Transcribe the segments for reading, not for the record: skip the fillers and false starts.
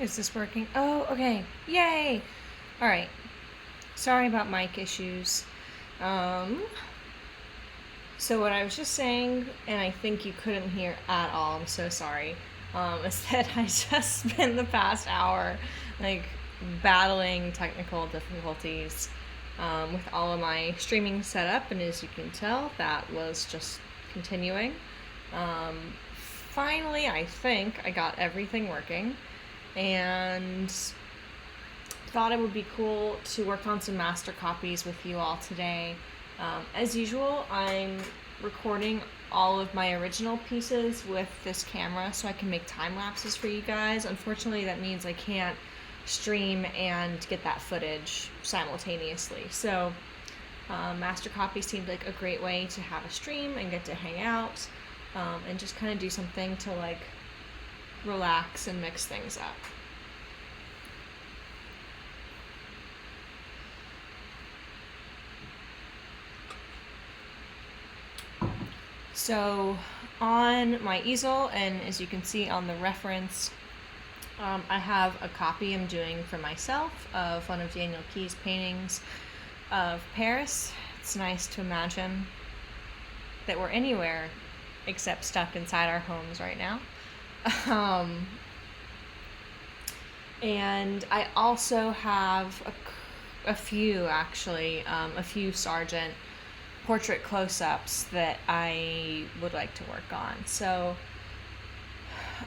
Is this working? Oh, okay. Yay! Alright. Sorry about mic issues. So what I was just saying, and I think you couldn't hear at all, I'm so sorry, is that I just spent the past hour, like, battling technical difficulties with all of my streaming set up, and as you can tell, that was just continuing. Finally, I think I got everything working, and thought it would be cool to work on some master copies with you all today. As usual, I'm recording all of my original pieces with this camera so I can make time lapses for you guys. Unfortunately, that means I can't stream and get that footage simultaneously. So master copy seemed like a great way to have a stream and get to hang out and just kind of do something to like relax and mix things up. So on my easel, and as you can see on the reference, I have a copy I'm doing for myself of one of Daniel Key's paintings of Paris. It's nice to imagine that we're anywhere except stuck inside our homes right now. And I also have a few Sargent portrait close-ups that I would like to work on. So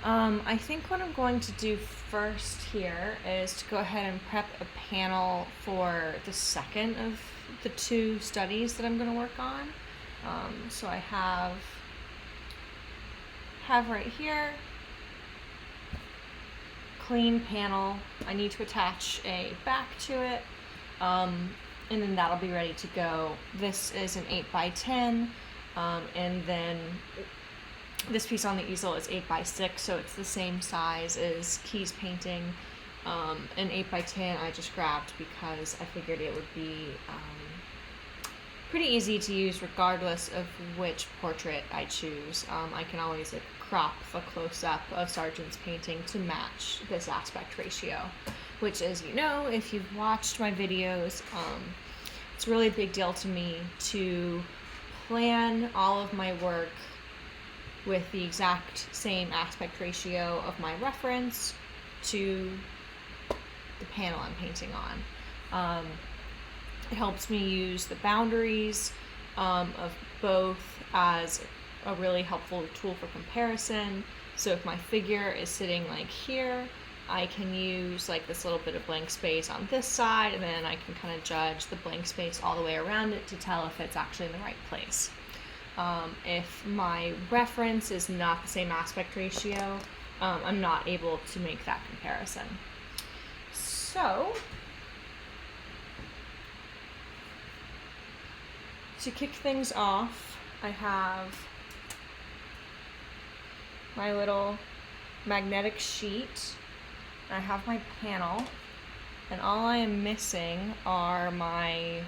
I think what I'm going to do first here is to go ahead and prep a panel for the second of the two studies that I'm going to work on. So I have right here clean panel. I need to attach a back to it, and then that'll be ready to go. This is an 8x10, and then this piece on the easel is 8x6, so it's the same size as Key's painting. An 8x10 I just grabbed because I figured it would be pretty easy to use regardless of which portrait I choose. I can always like crop a close-up of Sargent's painting to match this aspect ratio, which, as you know, if you've watched my videos, it's a really big deal to me to plan all of my work with the exact same aspect ratio of my reference to the panel I'm painting on. It helps me use the boundaries of both as a really helpful tool for comparison. So if my figure is sitting like here, I can use like this little bit of blank space on this side, and then I can kind of judge the blank space all the way around it to tell if it's actually in the right place. If my reference is not the same aspect ratio, I'm not able to make that comparison. So, to kick things off, I have my little magnetic sheet. I have my panel, and all I am missing are my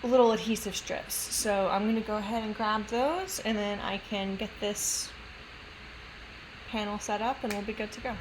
little adhesive strips. So I'm going to go ahead and grab those, and then I can get this panel set up and we'll be good to go.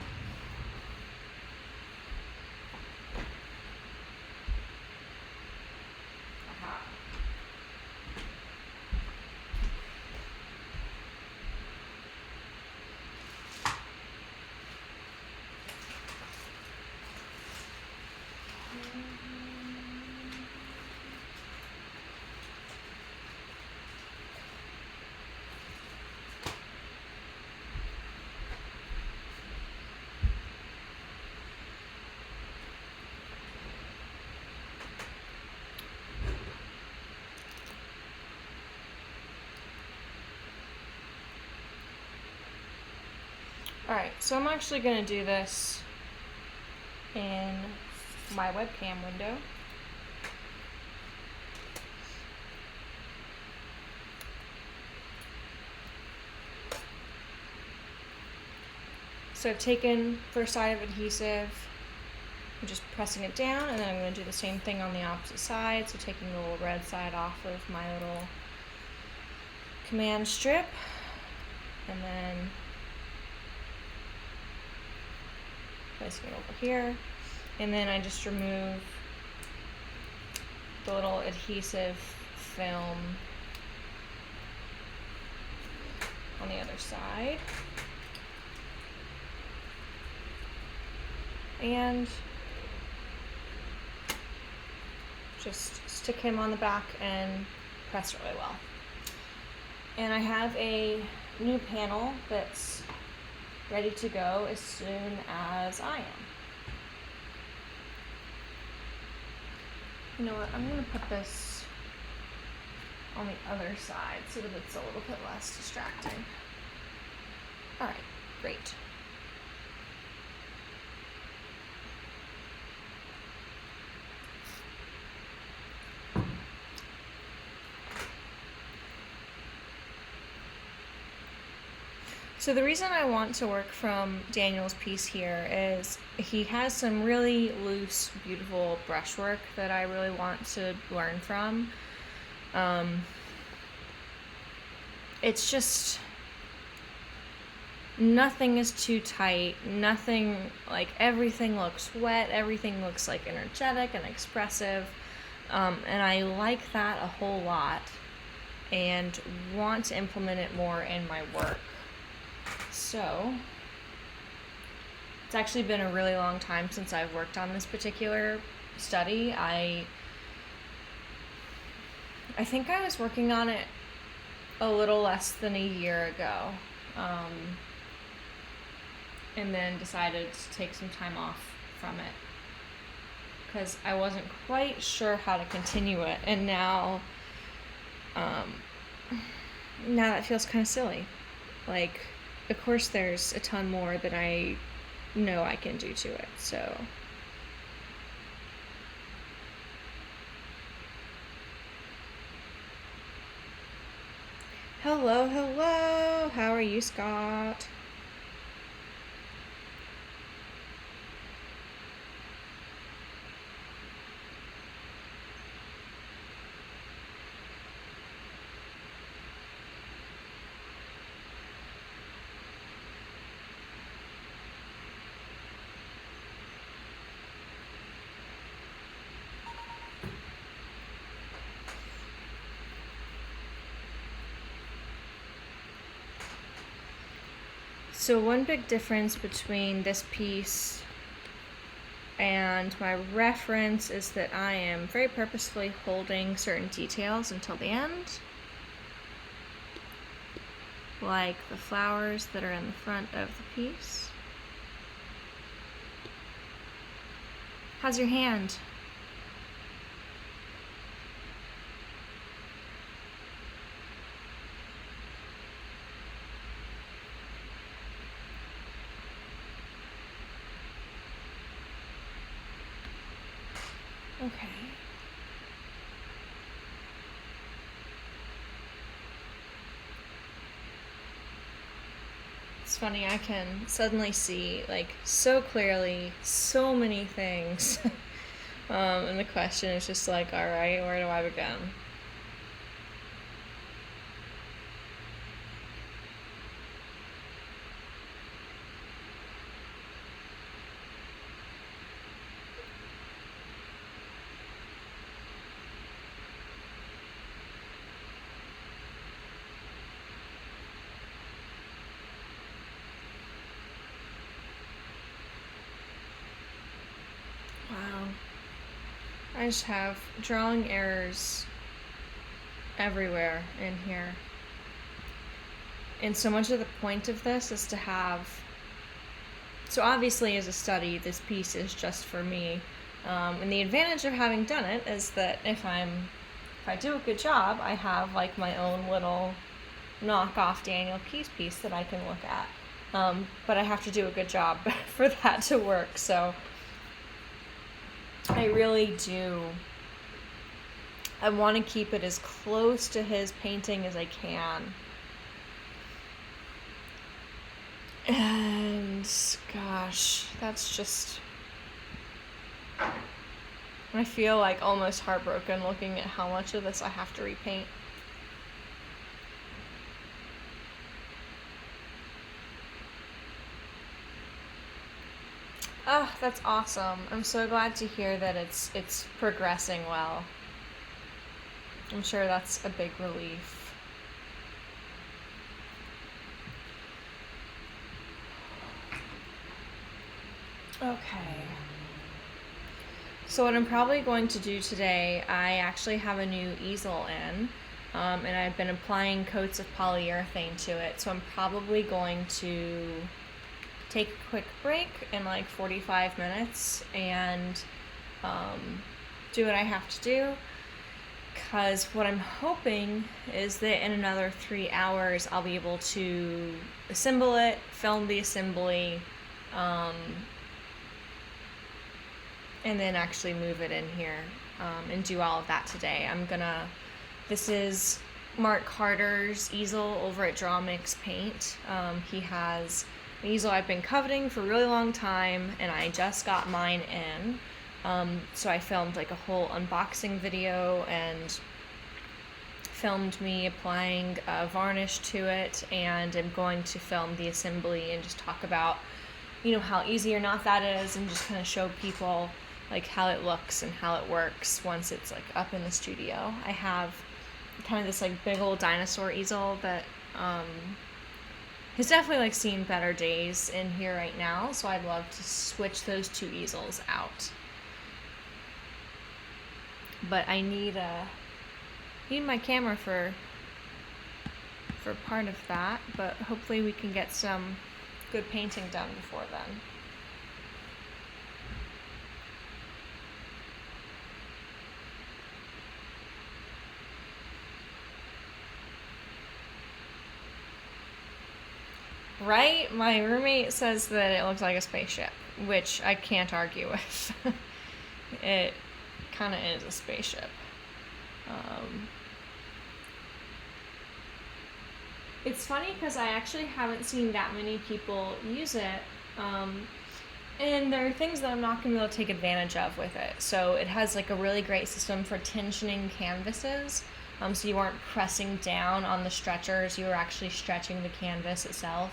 Alright, so I'm actually going to do this in my webcam window. So I've taken first side of adhesive, I'm just pressing it down, and then I'm going to do the same thing on the opposite side. So taking the little red side off of my little command strip, and then placing it over here. And then I just remove the little adhesive film on the other side. And just stick him on the back and press really well. And I have a new panel that's ready to go as soon as I am. You know what, I'm gonna put this on the other side so that it's a little bit less distracting. All right, great. So the reason I want to work from Daniel's piece here is he has some really loose, beautiful brushwork that I really want to learn from. It's just, nothing is too tight, nothing, like everything looks wet, everything looks like energetic and expressive, and I like that a whole lot and want to implement it more in my work. So, it's actually been a really long time since I've worked on this particular study. I think I was working on it a little less than a year ago, and then decided to take some time off from it because I wasn't quite sure how to continue it, and now that feels kind of silly. Like, of course there's a ton more that I know I can do to it, so. Hello, hello, how are you, Scott? So one big difference between this piece and my reference is that I am very purposefully holding certain details until the end, like the flowers that are in the front of the piece. How's your hand? Okay. It's funny, I can suddenly see, like, so clearly, so many things. And the question is just like, all right, where do I begin? Wow. I just have drawing errors everywhere in here. And so much of the point of this is to have, so obviously as a study, this piece is just for me. And the advantage of having done it is that if I do a good job, I have like my own little knockoff Daniel piece that I can look at. But I have to do a good job for that to work. So I really do. I want to keep it as close to his painting as I can. And gosh, that's just, I feel like almost heartbroken looking at how much of this I have to repaint. Oh, that's awesome. I'm so glad to hear that it's progressing well. I'm sure that's a big relief. Okay. So what I'm probably going to do today, I actually have a new easel in, and I've been applying coats of polyurethane to it. So I'm probably going to take a quick break in like 45 minutes and do what I have to do. Because what I'm hoping is that in another 3 hours I'll be able to assemble it, film the assembly, and then actually move it in here and do all of that today. This is Mark Carter's easel over at Draw Mix Paint. He has an easel I've been coveting for a really long time, and I just got mine in. So I filmed like a whole unboxing video and filmed me applying varnish to it, and I'm going to film the assembly and just talk about, how easy or not that is, and just kind of show people like how it looks and how it works once it's like up in the studio. I have kind of this like big old dinosaur easel that has definitely like seen better days in here right now, so I'd love to switch those two easels out. But I need my camera for part of that, but hopefully we can get some good painting done before then. Right? My roommate says that it looks like a spaceship, which I can't argue with. It kind of is a spaceship. It's funny because I actually haven't seen that many people use it, and there are things that I'm not going to be able to take advantage of with it. So it has like a really great system for tensioning canvases, so you aren't pressing down on the stretchers, you are actually stretching the canvas itself.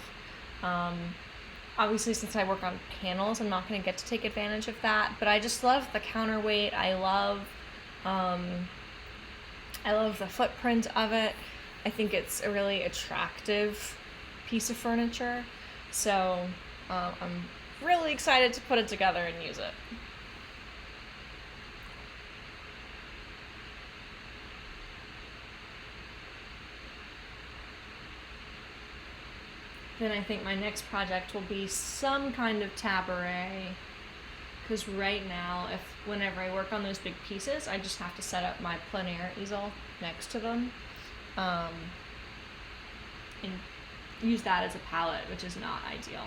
Obviously, since I work on panels, I'm not going to get to take advantage of that, but I just love the counterweight. I love the footprint of it. I think it's a really attractive piece of furniture, so I'm really excited to put it together and use it. Then I think my next project will be some kind of tabaret, because right now, whenever I work on those big pieces, I just have to set up my plein air easel next to them, and use that as a palette, which is not ideal.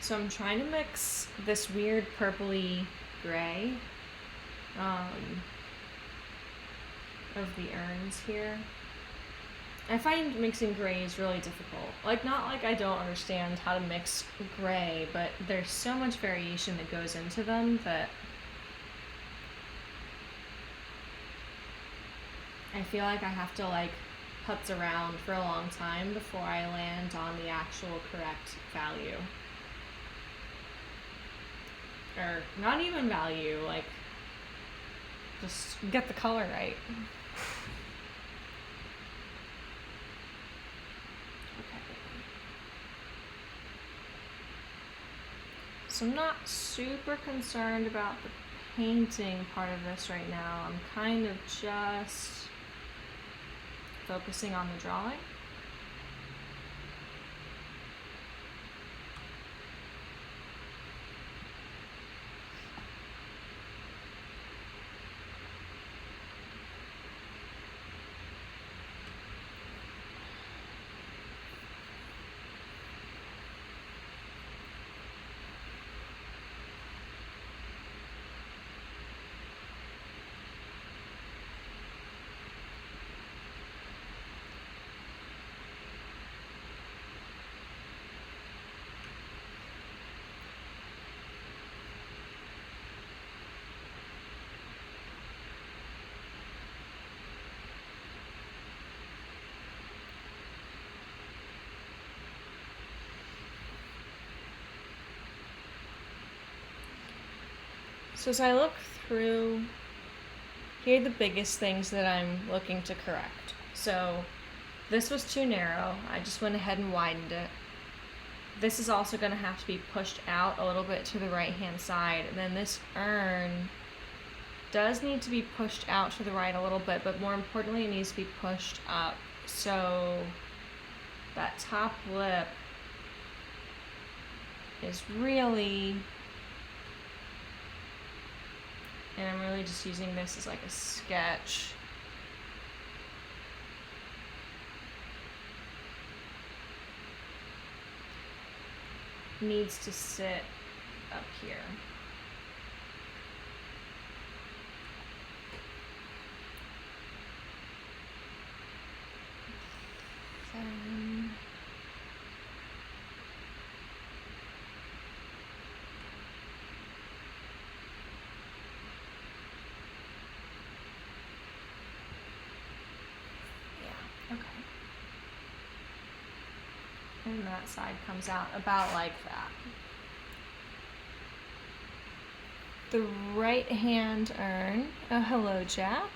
So I'm trying to mix this weird purpley gray of the urns here. I find mixing grays really difficult. Like, not like I don't understand how to mix gray, but there's so much variation that goes into them that I feel like I have to like putz around for a long time before I land on the actual correct value. Or not even value, like just get the color right. Okay. So I'm not super concerned about the painting part of this right now. I'm kind of just focusing on the drawing. So as I look through, here are the biggest things that I'm looking to correct. So this was too narrow. I just went ahead and widened it. This is also going to have to be pushed out a little bit to the right-hand side. And then this urn does need to be pushed out to the right a little bit, but more importantly, it needs to be pushed up. So that top lip is really, and I'm really just using this as like a sketch. Needs to sit up here. Okay. And that side comes out about like that. The right hand urn, hello Jack.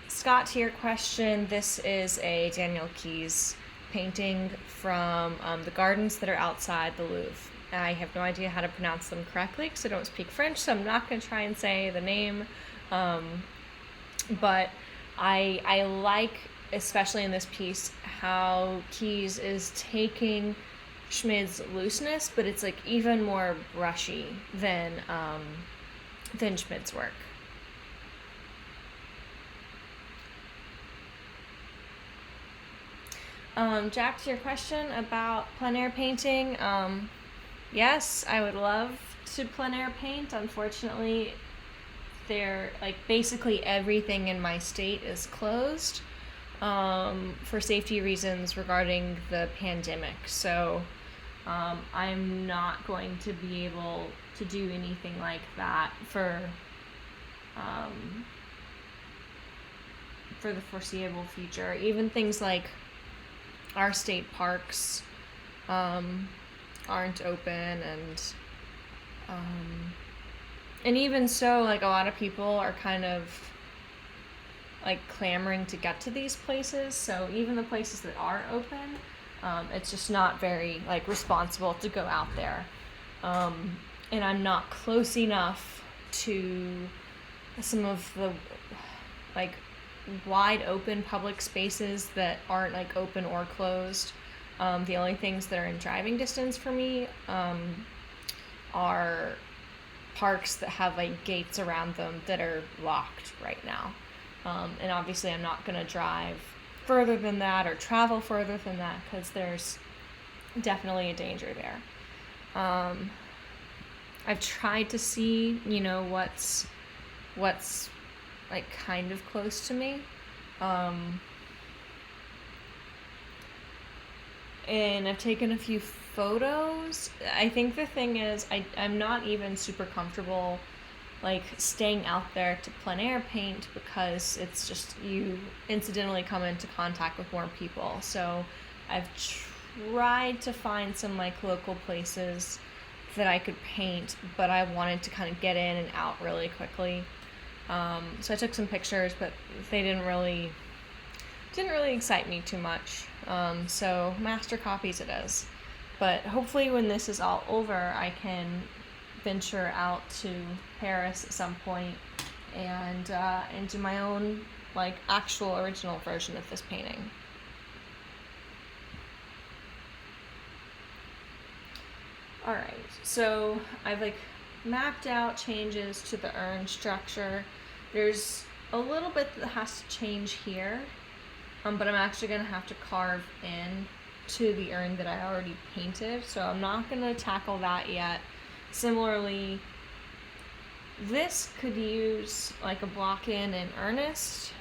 Scott, to your question, this is a Daniel Keyes painting from the gardens that are outside the Louvre. I have no idea how to pronounce them correctly because I don't speak French, so I'm not going to try and say the name. But I like, especially in this piece, how Keyes is taking Schmid's looseness, but it's like even more brushy than Schmid's work. Jack, to your question about plein air painting, yes, I would love to plein air paint. Unfortunately, basically everything in my state is closed for safety reasons regarding the pandemic. So I'm not going to be able to do anything like that for the foreseeable future. Even things like our state parks aren't open, and even so, like, a lot of people are kind of like clamoring to get to these places. So even the places that are open, it's just not very like responsible to go out there. And I'm not close enough to some of the like wide open public spaces that aren't like open or closed. The only things that are in driving distance for me are parks that have like gates around them that are locked right now. And obviously I'm not going to drive further than that or travel further than that because there's definitely a danger there. I've tried to see, what's like kind of close to me. And I've taken a few photos. I think the thing is I'm not even super comfortable like staying out there to plein air paint because it's just you incidentally come into contact with more people. So I've tried to find some like local places that I could paint, but I wanted to kind of get in and out really quickly. So I took some pictures, but they didn't really excite me too much. So master copies it is. But hopefully when this is all over, I can venture out to Paris at some point and do my own like actual original version of this painting. Alright, so I've like mapped out changes to the urn structure. There's a little bit that has to change here, but I'm actually going to have to carve in to the urn that I already painted, so I'm not going to tackle that yet. Similarly, this could use like a block in earnest.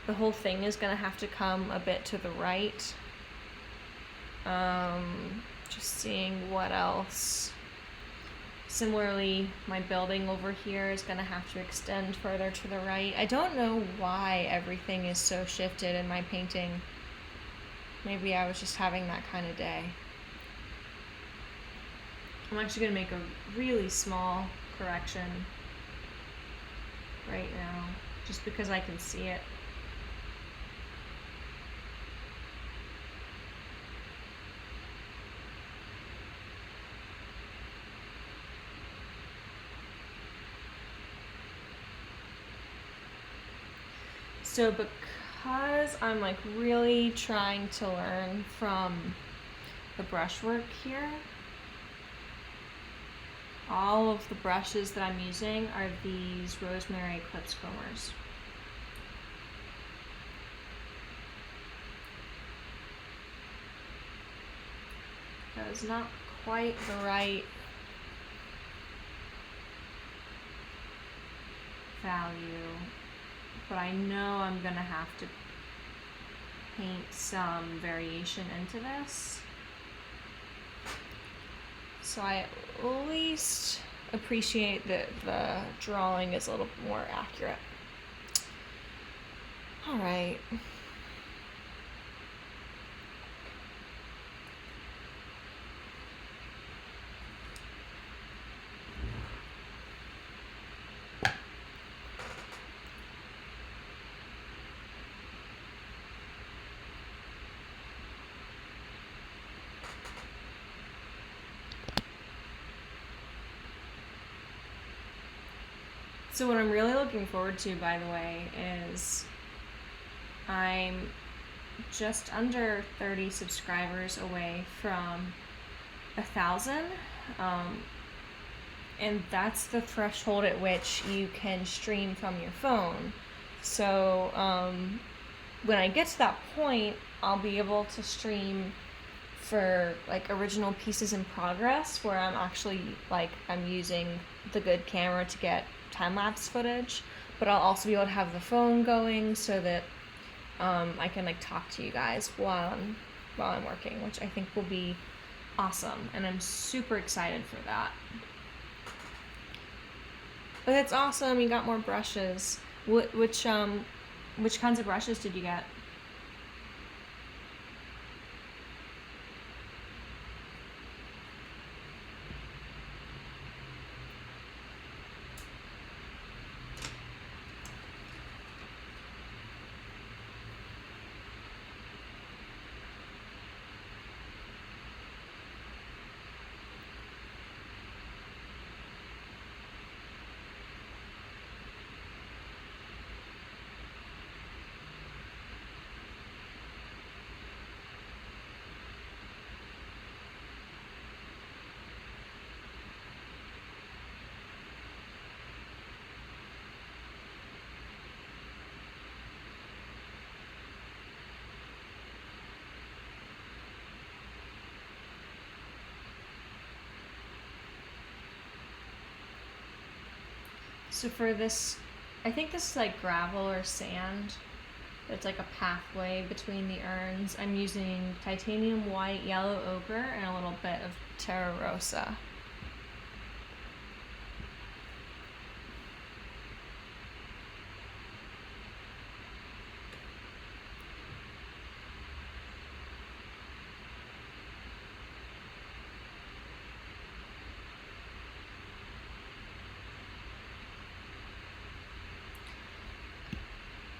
The whole thing is going to have to come a bit to the right. Just seeing what else. Similarly, my building over here is going to have to extend further to the right. I don't know why everything is so shifted in my painting. Maybe I was just having that kind of day. I'm actually going to make a really small correction right now, just because I can see it. So because I'm like really trying to learn from the brushwork here, all of the brushes that I'm using are these Rosemary Eclipse combers. That is not quite the right value, but I know I'm gonna have to paint some variation into this. So I at least appreciate that the drawing is a little more accurate. All right. So what I'm really looking forward to, by the way, is I'm just under 30 subscribers away from 1,000, and that's the threshold at which you can stream from your phone. So when I get to that point, I'll be able to stream for like original pieces in progress, where I'm actually like I'm using the good camera to get time-lapse footage, but I'll also be able to have the phone going so that I can like talk to you guys while I'm working, which I think will be awesome, and I'm super excited for that. But that's awesome. You got more brushes. Which kinds of brushes did you get? So for this, I think this is like gravel or sand. It's like a pathway between the urns. I'm using titanium white, yellow ochre, and a little bit of terra rosa.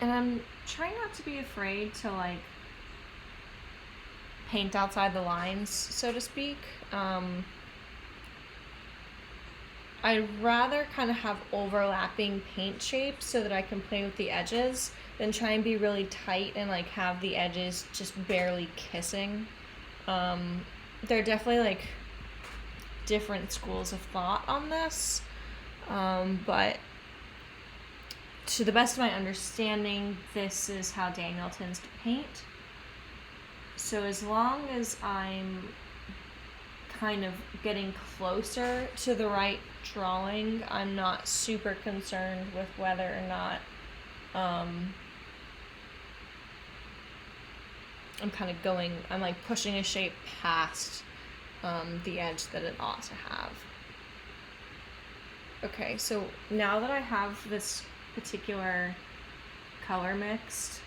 And I'm trying not to be afraid to like paint outside the lines, so to speak. I'd rather kind of have overlapping paint shapes so that I can play with the edges than try and be really tight and like have the edges just barely kissing. They're definitely like different schools of thought on this, but to the best of my understanding, this is how Daniel tends to paint. So as long as I'm kind of getting closer to the right drawing, I'm not super concerned with whether or not I'm like pushing a shape past the edge that it ought to have. Okay, so now that I have this particular color mixed,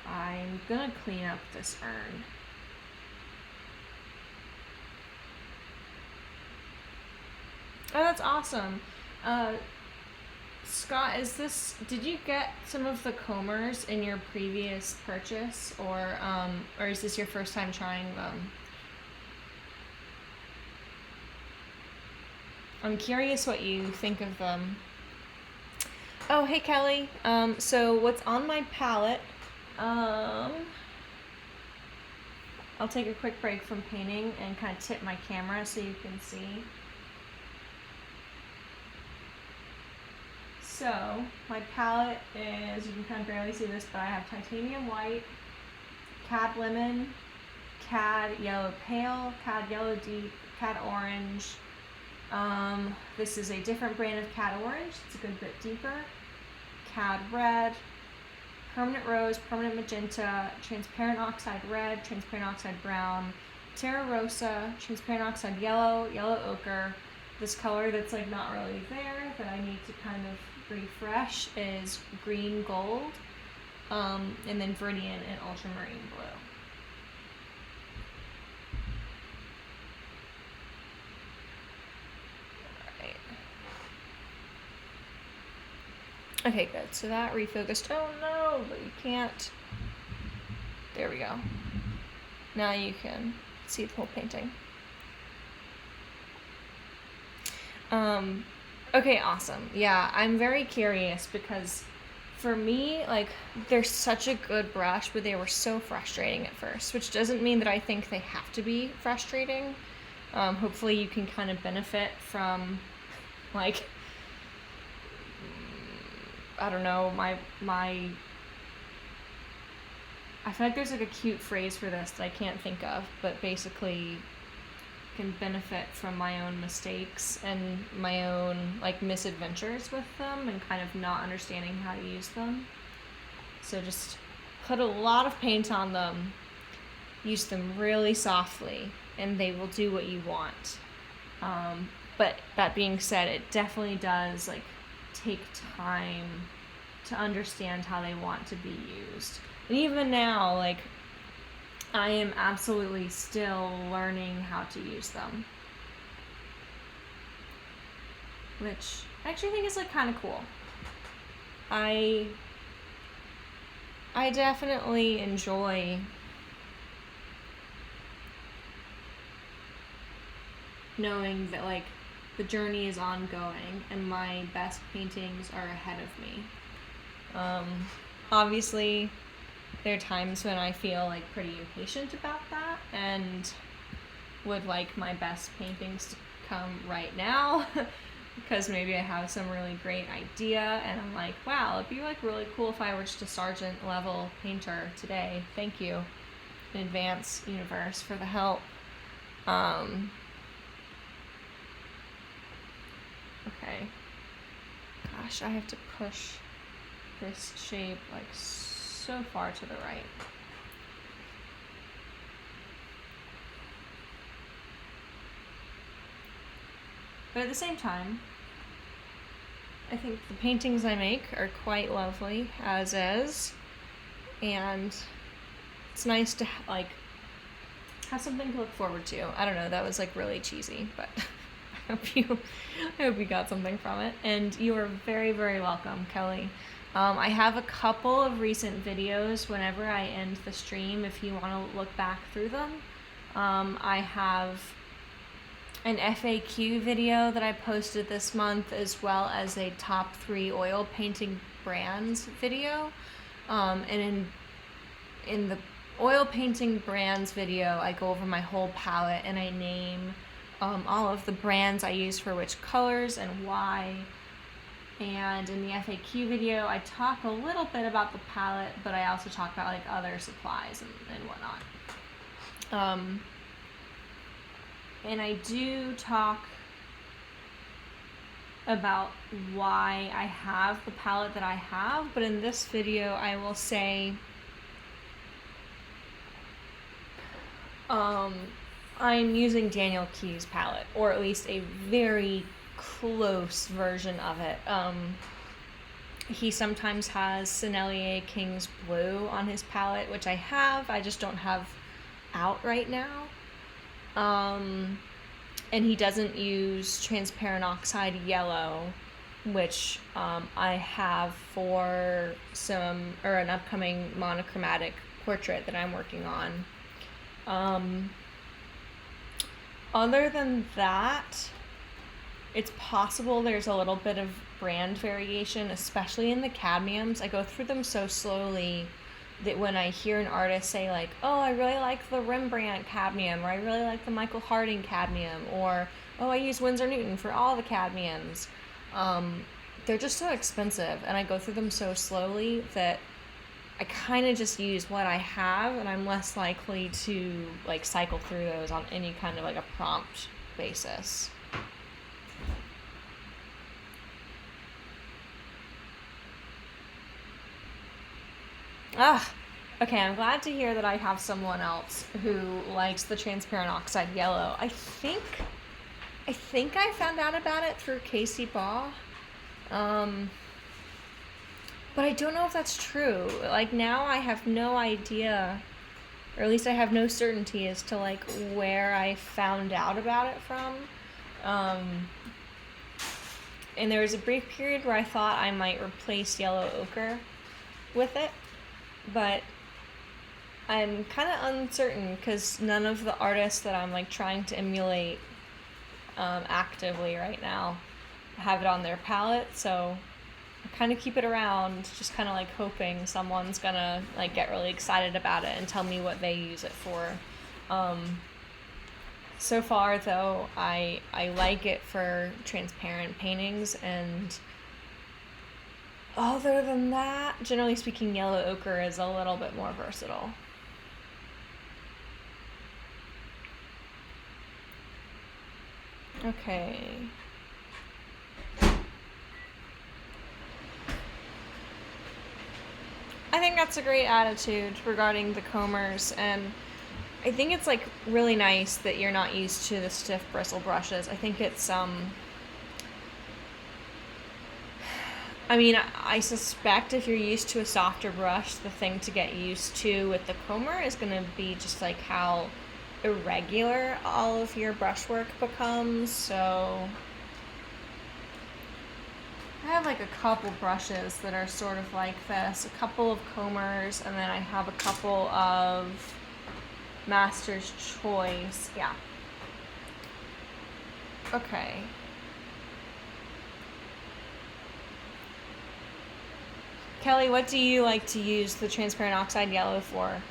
I'm gonna clean up this urn. Oh, that's awesome. Scott, did you get some of the combers in your previous purchase, or is this your first time trying them? I'm curious what you think of them. Oh, hey Kelly. So what's on my palette, I'll take a quick break from painting and kind of tip my camera so you can see. So, my palette is, you can kind of barely see this, but I have titanium white, cad lemon, cad yellow pale, cad yellow deep, cad orange. This is a different brand of cad orange. It's a good bit deeper. Cad red, permanent rose, permanent magenta, transparent oxide red, transparent oxide brown, terra rosa, transparent oxide yellow, yellow ochre. This color that's like not really there that I need to kind of refresh is green gold, and then Viridian and ultramarine blue. Alright. Okay, good. So that refocused. Oh no, but you can't. There we go. Now you can see the whole painting. Okay, awesome. Yeah, I'm very curious because for me, like, they're such a good brush, but they were so frustrating at first, which doesn't mean that I think they have to be frustrating. Hopefully you can kind of benefit from, like, I don't know, I feel like there's like a cute phrase for this that I can't think of, but basically can benefit from my own mistakes and my own like misadventures with them and kind of not understanding how to use them. So just put a lot of paint on them, use them really softly, and they will do what you want. But that being said, it definitely does like take time to understand how they want to be used. And even now, like, I am absolutely still learning how to use them, which I actually think is like kind of cool. I definitely enjoy knowing that like the journey is ongoing and my best paintings are ahead of me. Obviously there are times when I feel like pretty impatient about that and would like my best paintings to come right now because maybe I have some really great idea and I'm like, wow, it'd be like really cool if I were just a sergeant level painter today. Thank you in advance, universe, for the help. Okay. Gosh, I have to push this shape like so far to the right. But at the same time, I think the paintings I make are quite lovely as is, and it's nice to like have something to look forward to. I don't know, that was like really cheesy, but I hope you got something from it, and you are very, very welcome, Kelly. I have a couple of recent videos whenever I end the stream if you want to look back through them. I have an FAQ video that I posted this month as well as a top 3 oil painting brands video. And in the oil painting brands video, I go over my whole palette and I name all of the brands I use for which colors and why. And in the FAQ video, I talk a little bit about the palette, but I also talk about like other supplies and whatnot. And I do talk about why I have the palette that I have, but in this video I will say I'm using Daniel Key's palette, or at least a very close version of it. He sometimes has Sennelier King's Blue on his palette, which I have, I just don't have out right now. and he doesn't use transparent oxide yellow, which I have for an upcoming monochromatic portrait that I'm working on. Other than that, it's possible there's a little bit of brand variation, especially in the cadmiums. I go through them so slowly that when I hear an artist say like, oh, I really like the Rembrandt cadmium, or I really like the Michael Harding cadmium, or oh, I use Winsor Newton for all the cadmiums, they're just so expensive, and I go through them so slowly that I kind of just use what I have, and I'm less likely to like cycle through those on any kind of like a prompt basis. Okay, I'm glad to hear that I have someone else who likes the transparent oxide yellow. I think I found out about it through Casey Baugh. But I don't know if that's true. Like, now I have no idea, or at least I have no certainty as to like where I found out about it from. And there was a brief period where I thought I might replace yellow ochre with it, but I'm kind of uncertain because none of the artists that I'm like trying to emulate actively right now have it on their palette, so I kind of keep it around, just kind of like hoping someone's gonna like get really excited about it and tell me what they use it for. So far though, I like it for transparent paintings, and other than that, generally speaking, yellow ochre is a little bit more versatile. Okay. I think that's a great attitude regarding the combers, and I think it's like really nice that you're not used to the stiff bristle brushes. I think it's I mean, I suspect if you're used to a softer brush, the thing to get used to with the comber is going to be just like how irregular all of your brushwork becomes. So I have like a couple brushes that are sort of like this, a couple of combers, and then I have a couple of Master's Choice. Yeah. Okay. Kelly, what do you like to use the transparent oxide yellow for?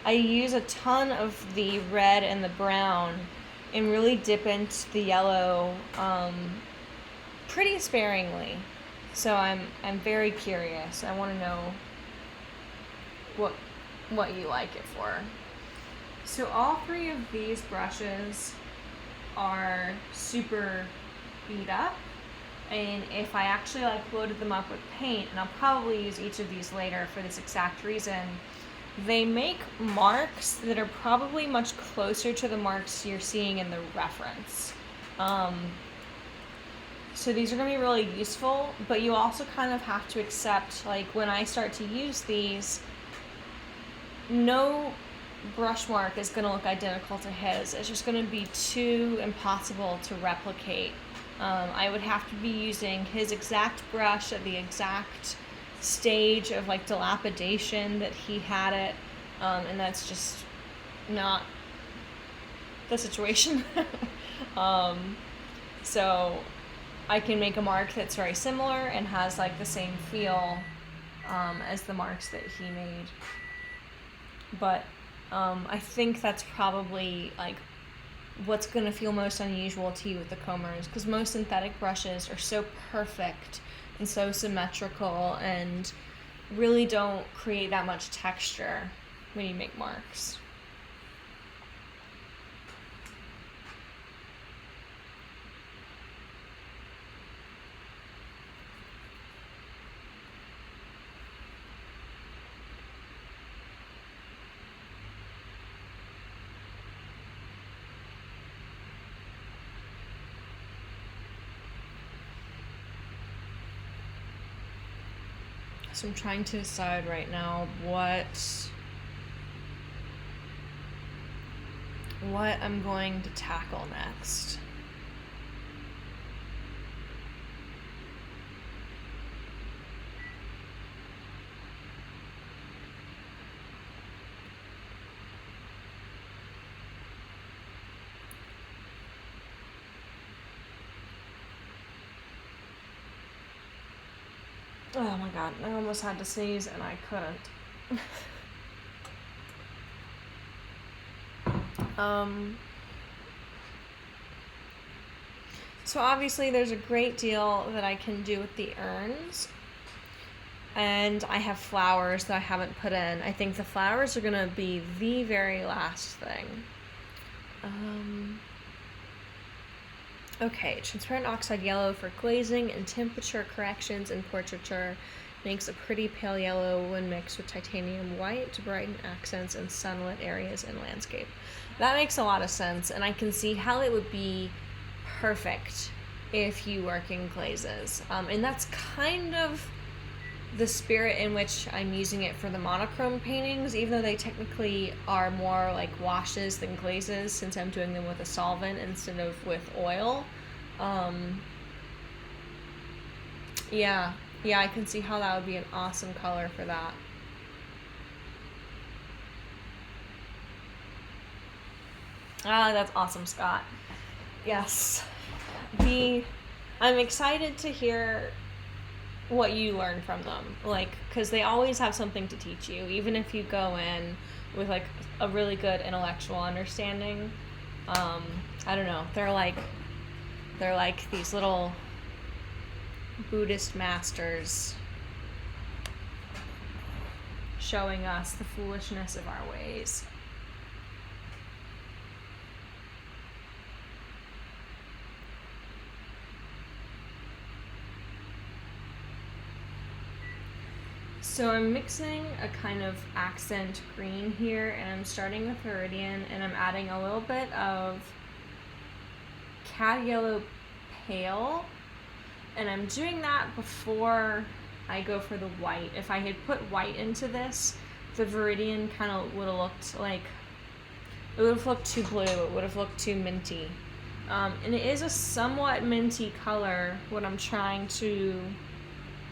I use a ton of the red and the brown and really dip into the yellow pretty sparingly. So I'm very curious. I want to know what you like it for. So all three of these brushes are super beat up, and if I actually like loaded them up with paint, and I'll probably use each of these later for this exact reason, they make marks that are probably much closer to the marks you're seeing in the reference. So these are going to be really useful, but you also kind of have to accept, like, when I start to use these, no brush mark is going to look identical to his. It's just going to be too impossible to replicate. I would have to be using his exact brush at the exact stage of like dilapidation that he had it, and that's just not the situation. So I can make a mark that's very similar and has like the same feel as the marks that he made, but I think that's probably like what's going to feel most unusual to you with the combers, because most synthetic brushes are so perfect and so symmetrical and really don't create that much texture when you make marks. So I'm trying to decide right now what what I'm going to tackle next. Oh my god, I almost had to sneeze and I couldn't. So obviously there's a great deal that I can do with the urns. And I have flowers that I haven't put in. I think the flowers are gonna be the very last thing. Okay, transparent oxide yellow for glazing and temperature corrections and portraiture makes a pretty pale yellow when mixed with titanium white to brighten accents in sunlit areas and landscape. That makes a lot of sense, and I can see how it would be perfect if you work in glazes. And that's kind of the spirit in which I'm using it for the monochrome paintings, even though they technically are more like washes than glazes, since I'm doing them with a solvent instead of with oil. Yeah, I can see how that would be an awesome color for that. Ah, that's awesome, Scott. Yes. I'm excited to hear what you learn from them, like, because they always have something to teach you, even if you go in with like a really good intellectual understanding. I don't know, they're like these little Buddhist masters showing us the foolishness of our ways. So I'm mixing a kind of accent green here, and I'm starting with Viridian, and I'm adding a little bit of Cad Yellow Pale, and I'm doing that before I go for the white. If I had put white into this, the Viridian kind of would have looked like, it would have looked too blue, it would have looked too minty. And it is a somewhat minty color, what I'm trying to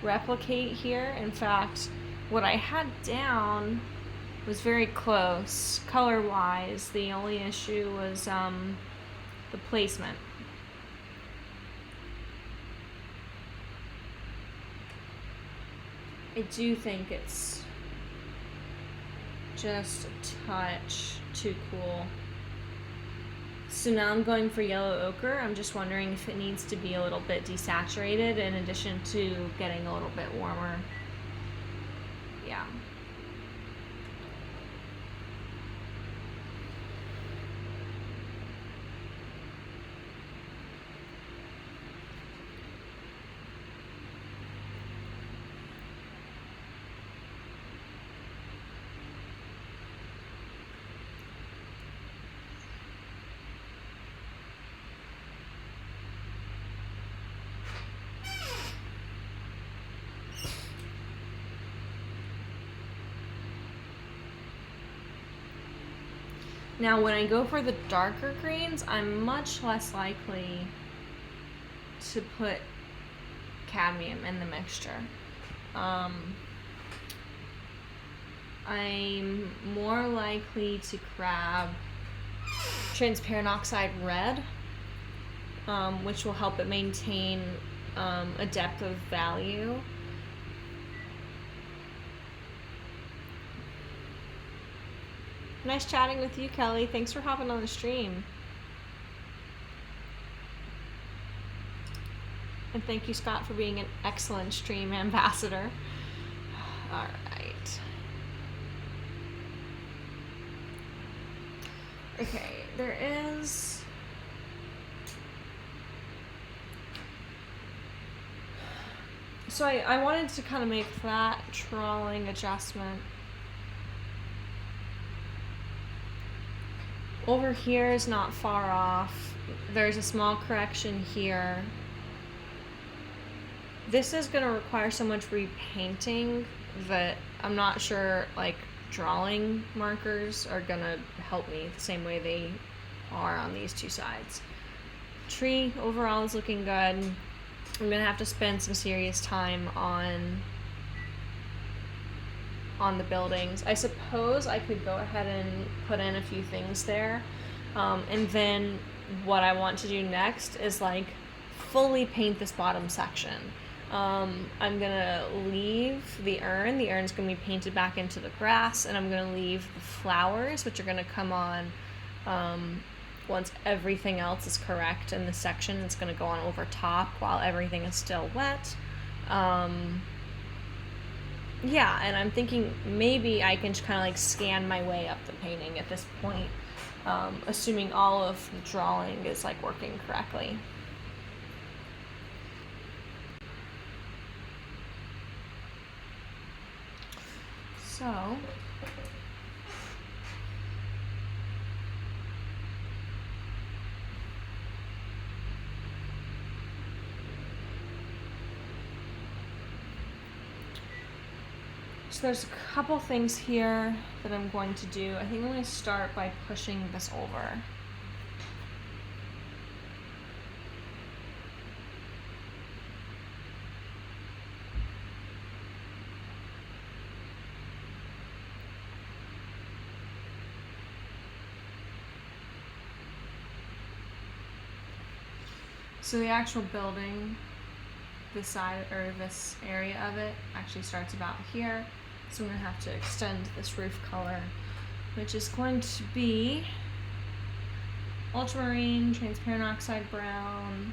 replicate here. In fact, what I had down was very close color wise. The only issue was the placement. I do think it's just a touch too cool. So now I'm going for yellow ochre. I'm just wondering if it needs to be a little bit desaturated in addition to getting a little bit warmer. Yeah. Now, when I go for the darker greens, I'm much less likely to put cadmium in the mixture. I'm more likely to grab transparent oxide red, which will help it maintain a depth of value. Nice chatting with you, Kelly. Thanks for hopping on the stream. And thank you, Scott, for being an excellent stream ambassador. All right. Okay, there is... So I wanted to kind of make that drawing adjustment. Over here is not far off. There's a small correction here. This is going to require so much repainting that I'm not sure like drawing markers are going to help me the same way they are on these two sides. Tree overall is looking good. I'm gonna have to spend some serious time on the buildings. I suppose I could go ahead and put in a few things there. And then what I want to do next is like fully paint this bottom section. I'm gonna leave the urn. The urn's gonna be painted back into the grass, and I'm gonna leave the flowers, which are gonna come on once everything else is correct in the section. It's gonna go on over top while everything is still wet. Yeah, and I'm thinking maybe I can kind of like scan my way up the painting at this point, assuming all of the drawing is like working correctly. So there's a couple things here that I'm going to do. I think I'm going to start by pushing this over. So the actual building, this side or this area of it actually starts about here. So I'm going to have to extend this roof color, which is going to be ultramarine, transparent oxide brown,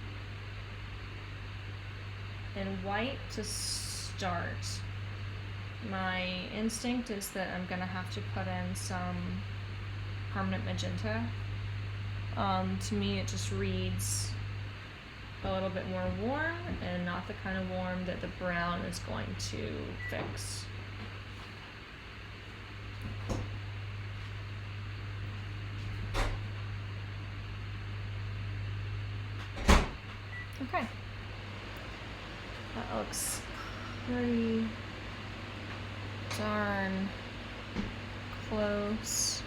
and white to start. My instinct is that I'm going to have to put in some permanent magenta. To me it just reads a little bit more warm and not the kind of warm that the brown is going to fix. Okay. That looks pretty darn close.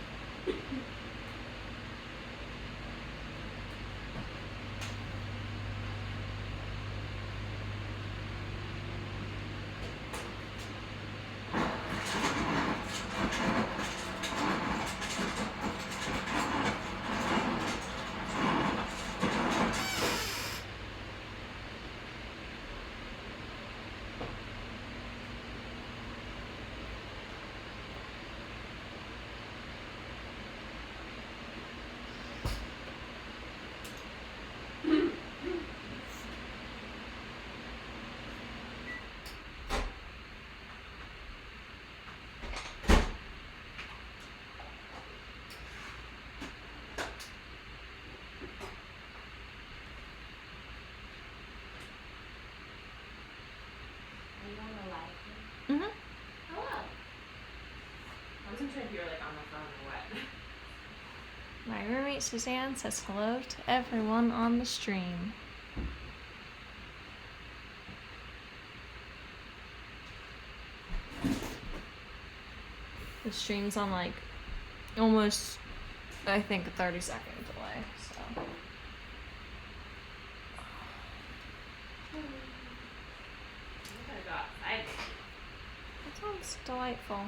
Mm-hmm. Hello. I wasn't sure if you were like on the phone or what. My roommate Suzanne says hello to everyone on the stream. The stream's on like almost, I think, a 30-second delay, so. That sounds delightful.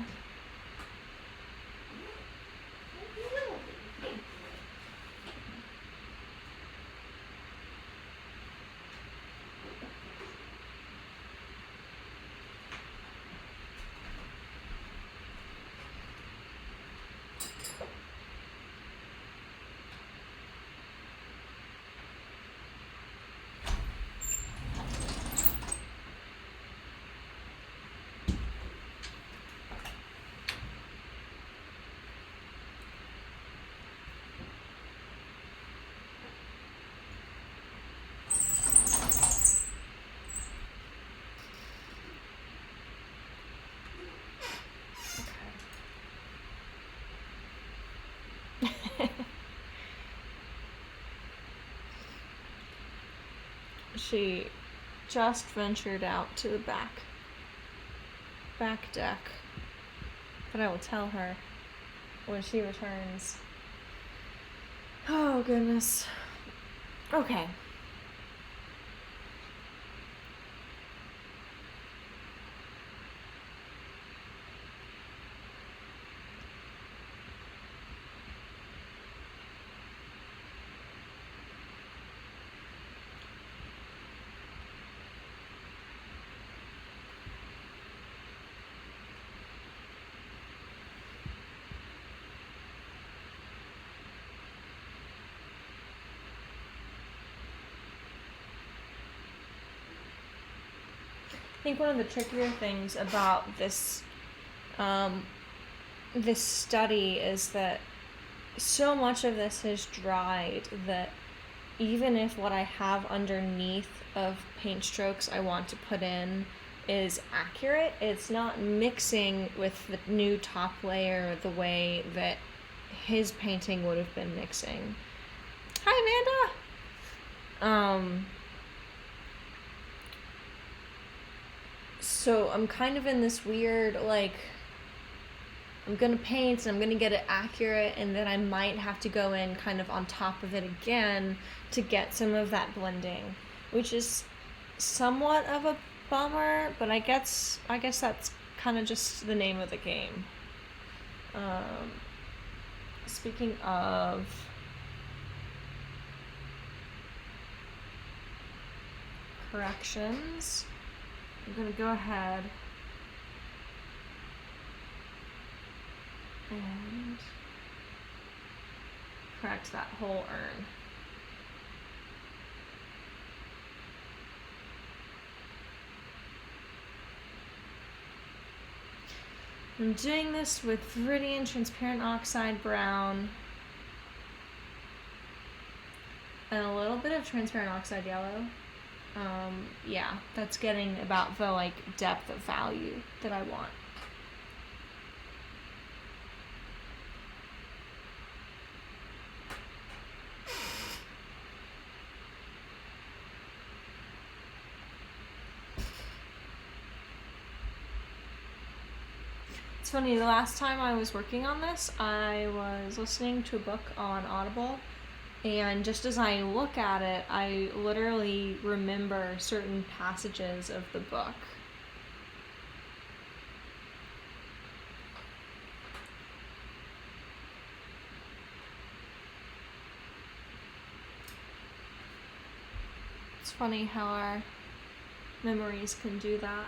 She just ventured out to the back deck, but I will tell her when she returns. Oh, goodness. Okay. I think one of the trickier things about this this study is that so much of this has dried that even if what I have underneath of paint strokes I want to put in is accurate, it's not mixing with the new top layer the way that his painting would have been mixing. Hi, Amanda! So I'm kind of in this weird, like, I'm gonna paint and I'm gonna get it accurate, and then I might have to go in kind of on top of it again to get some of that blending, which is somewhat of a bummer, but I guess that's kind of just the name of the game. Speaking of corrections, I'm gonna go ahead and correct that whole urn. I'm doing this with Viridian Transparent Oxide Brown and a little bit of Transparent Oxide Yellow. Yeah, that's getting about the like depth of value that I want. It's funny, the last time I was working on this, I was listening to a book on Audible, and just as I look at it, I literally remember certain passages of the book. It's funny how our memories can do that.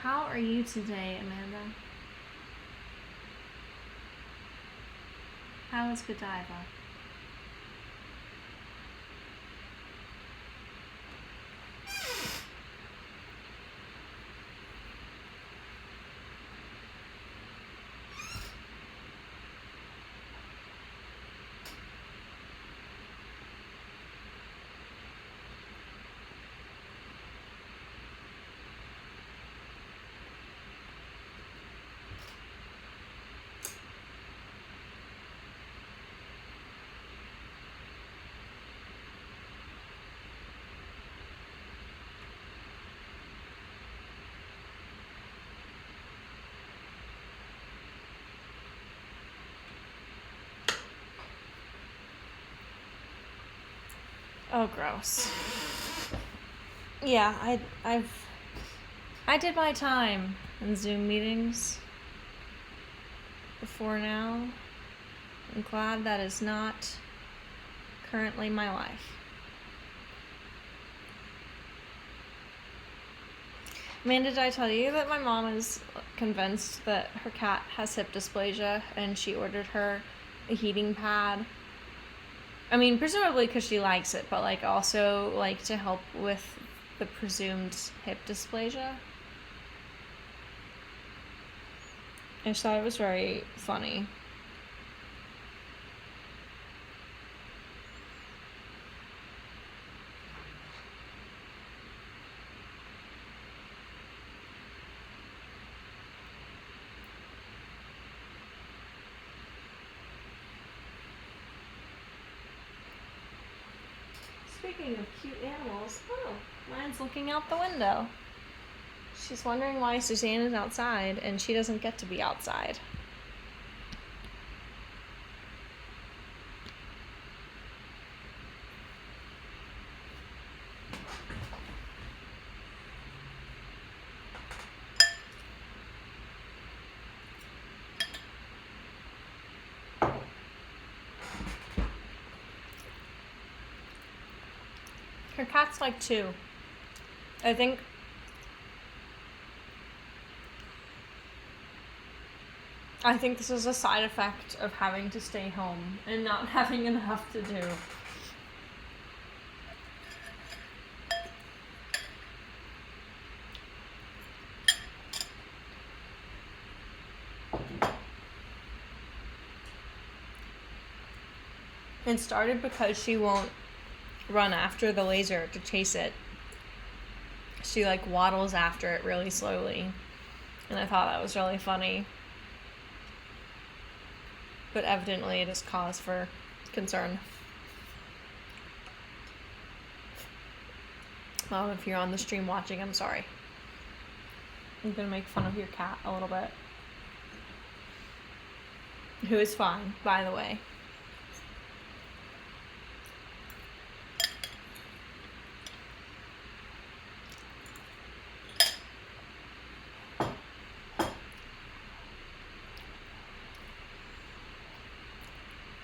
How are you today, Amanda? How is Godiva? Oh, gross. Yeah, I did my time in Zoom meetings before now. I'm glad that is not currently my life. Amanda, did I tell you that my mom is convinced that her cat has hip dysplasia and she ordered her a heating pad? I mean, presumably because she likes it, but like also like to help with the presumed hip dysplasia. I just thought it was very funny. Speaking of cute animals, oh, mine's looking out the window. She's wondering why Suzanne is outside and she doesn't get to be outside. Her cat's like 2. I think this is a side effect of having to stay home and not having enough to do. It started because she won't run after the laser to chase it. She like waddles after it really slowly. And I thought that was really funny. But evidently it is cause for concern. Well, if you're on the stream watching, I'm sorry. I'm gonna make fun of your cat a little bit. Who is fine, by the way.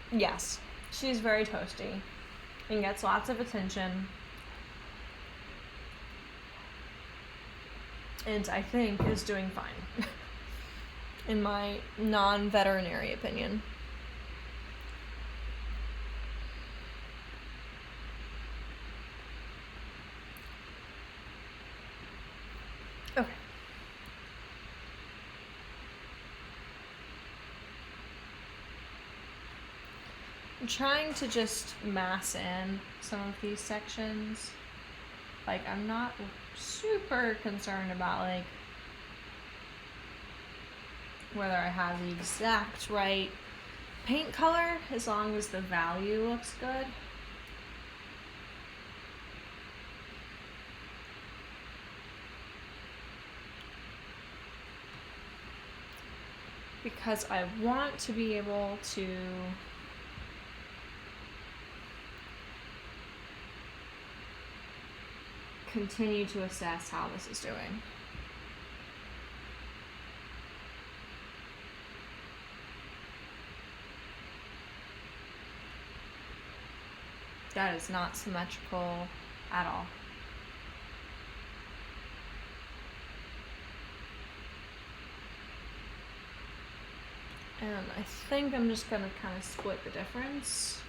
Yes, she's very toasty and gets lots of attention. And I think is doing fine, in my non-veterinary opinion. Okay. I'm trying to just mass in some of these sections. Like, I'm not super concerned about, like, whether I have the exact right paint color, as long as the value looks good. Because I want to be able to continue to assess how this is doing. That is not symmetrical at all. And I think I'm just gonna kind of split the difference.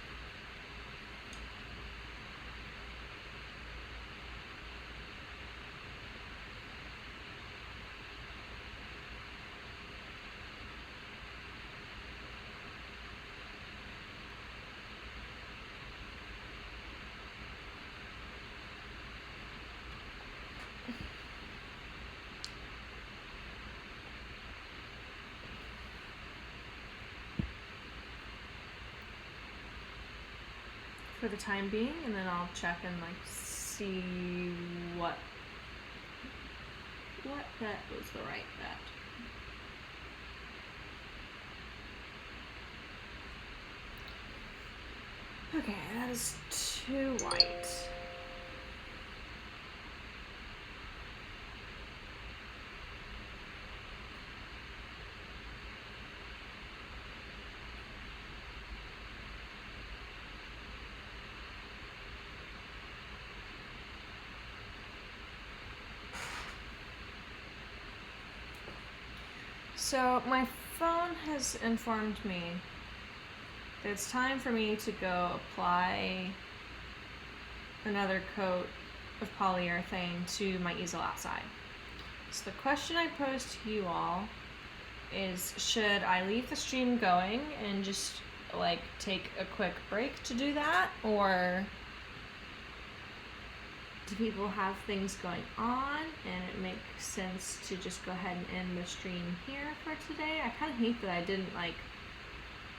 For the time being, and then I'll check and like see what bet was the right bet. Okay, that is too white. So my phone has informed me that it's time for me to go apply another coat of polyurethane to my easel outside. So the question I pose to you all is, should I leave the stream going and just like take a quick break to do that, or do people have things going on and it makes sense to just go ahead and end the stream here for today? I kind of hate that I didn't like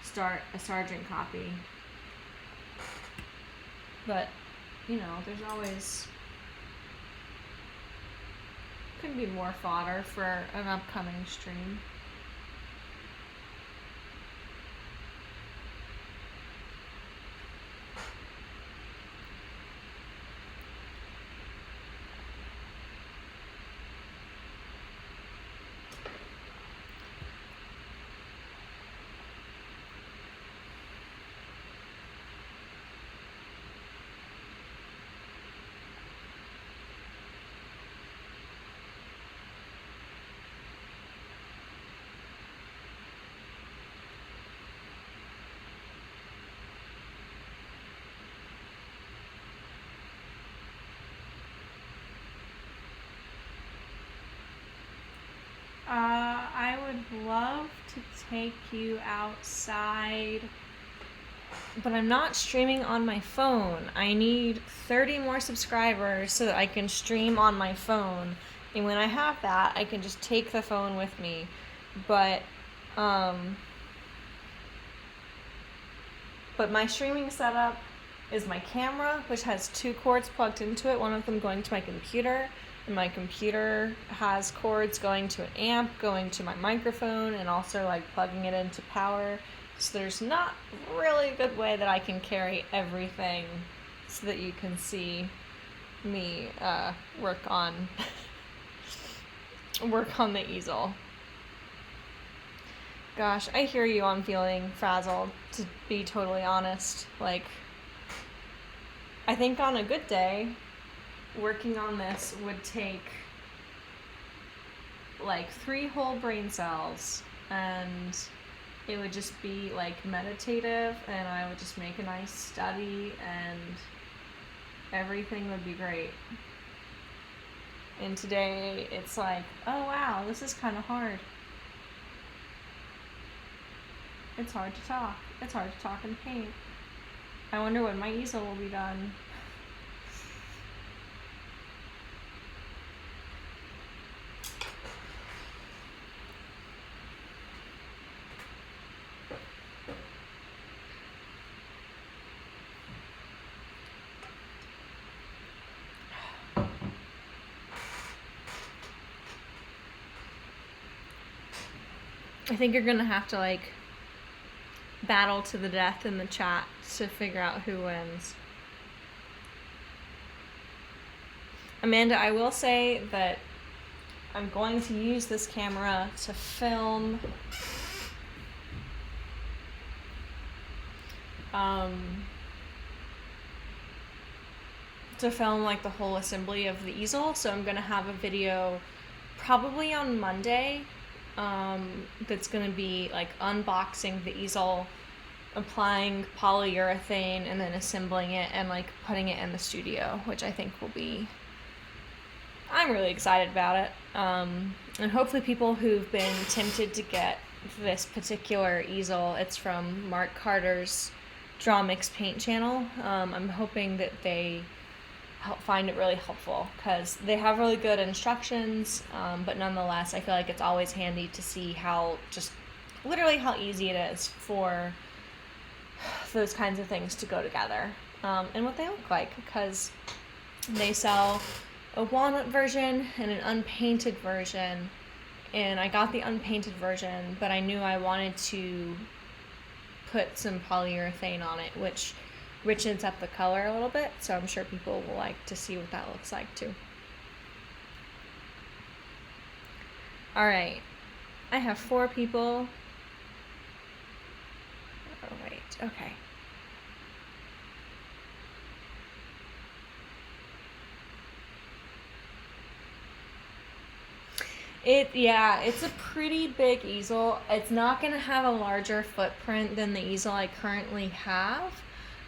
start a sergeant copy, but you know, there's always can be more fodder for an upcoming stream. I would love to take you outside, but I'm not streaming on my phone. I need 30 more subscribers so that I can stream on my phone. And when I have that, I can just take the phone with me. But my streaming setup is my camera, which has 2 cords plugged into it, one of them going to my computer. And my computer has cords going to an amp, going to my microphone, and also like plugging it into power. So there's not really a good way that I can carry everything so that you can see me work on the easel. Gosh, I hear you on feeling frazzled, to be totally honest. Like, I think on a good day, working on this would take like 3 whole brain cells, and it would just be like meditative, and I would just make a nice study and everything would be great. And today it's like, oh wow, this is kind of hard. It's hard to talk. It's hard to talk and paint. I wonder when my easel will be done. I think you're gonna have to like battle to the death in the chat to figure out who wins. Amanda, I will say that I'm going to use this camera to film like the whole assembly of the easel. So I'm gonna have a video probably on Monday that's going to be like unboxing the easel, applying polyurethane, and then assembling it and like putting it in the studio, which I think will be, I'm really excited about it. And hopefully people who've been tempted to get this particular easel, it's from Mark Carter's Draw Mix Paint channel. I'm hoping that they find it really helpful, because they have really good instructions, but nonetheless I feel like it's always handy to see how just literally how easy it is for those kinds of things to go together, and what they look like, because they sell a walnut version and an unpainted version, and I got the unpainted version, but I knew I wanted to put some polyurethane on it, which richens up the color a little bit, so I'm sure people will like to see what that looks like too. Alright, I have 4 people. Oh wait, okay. It's a pretty big easel. It's not gonna have a larger footprint than the easel I currently have.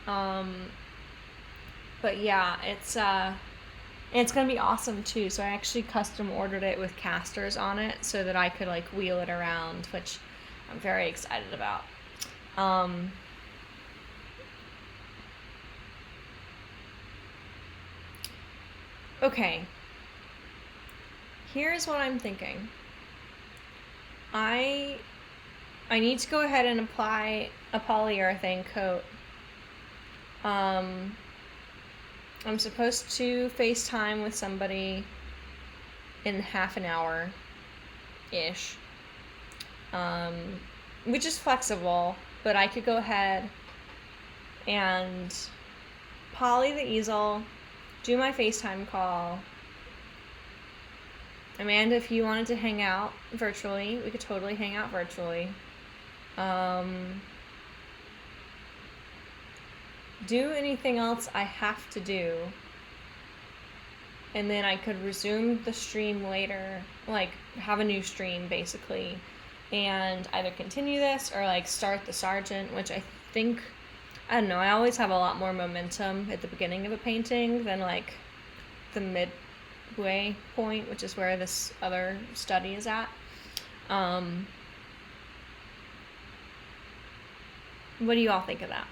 But yeah, it's gonna be awesome too. So I actually custom ordered it with casters on it so that I could like wheel it around, which I'm very excited about. Okay. Here's what I'm thinking. I need to go ahead and apply a polyurethane coat. I'm supposed to FaceTime with somebody in half an hour ish. Which is flexible, but I could go ahead and poly the easel, do my FaceTime call. Amanda, if you wanted to hang out virtually, we could totally hang out virtually. Do anything else I have to do, and then I could resume the stream later, like have a new stream basically, and either continue this or like start the sergeant, which I think, I don't know, I always have a lot more momentum at the beginning of a painting than like the midway point, which is where this other study is at. What do you all think of that?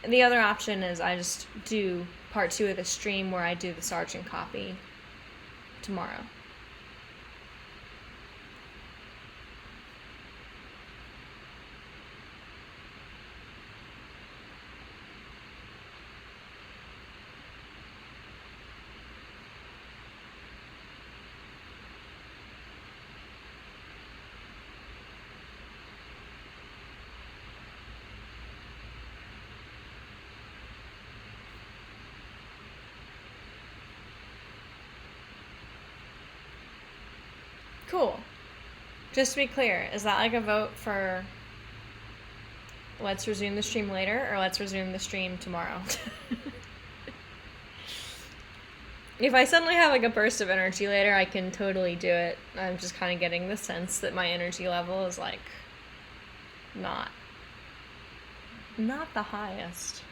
The other option is I just do part 2 of the stream where I do the sergeant copy tomorrow. Cool. Just to be clear, is that like a vote for let's resume the stream later or let's resume the stream tomorrow? If I suddenly have like a burst of energy later, I can totally do it. I'm just kind of getting the sense that my energy level is like not the highest.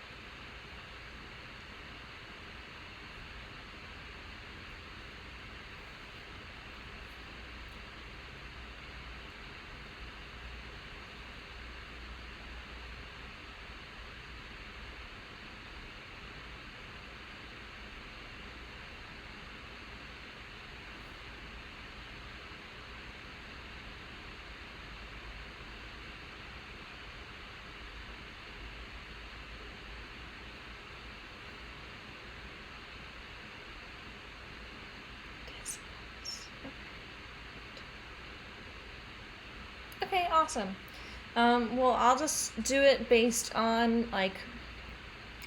Okay, awesome. Well, I'll just do it based on like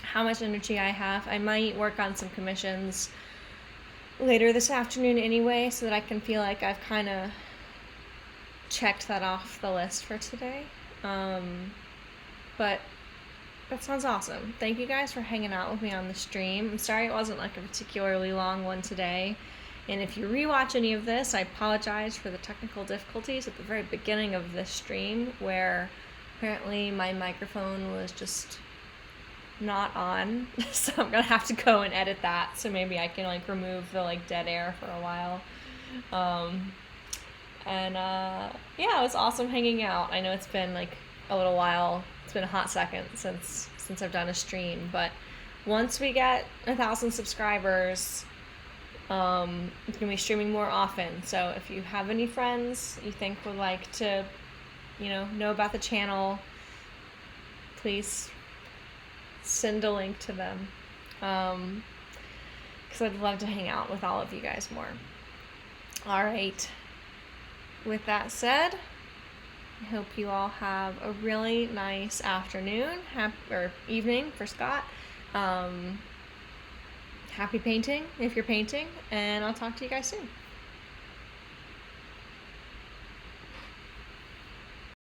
how much energy I have. I might work on some commissions later this afternoon anyway, so that I can feel like I've kind of checked that off the list for today. But that sounds awesome. Thank you guys for hanging out with me on the stream. I'm sorry it wasn't like a particularly long one today. And if you rewatch any of this, I apologize for the technical difficulties at the very beginning of this stream, where apparently my microphone was just not on. So I'm gonna have to go and edit that, so maybe I can like remove the like dead air for a while. Yeah, it was awesome hanging out. I know it's been like a little while. It's been a hot second since I've done a stream, but once we get 1,000 subscribers, it's gonna be streaming more often. So if you have any friends you think would like to, know about the channel, please send a link to them, because I'd love to hang out with all of you guys more. All right. With that said, I hope you all have a really nice afternoon, or evening for Scott. Happy painting if you're painting, and I'll talk to you guys soon.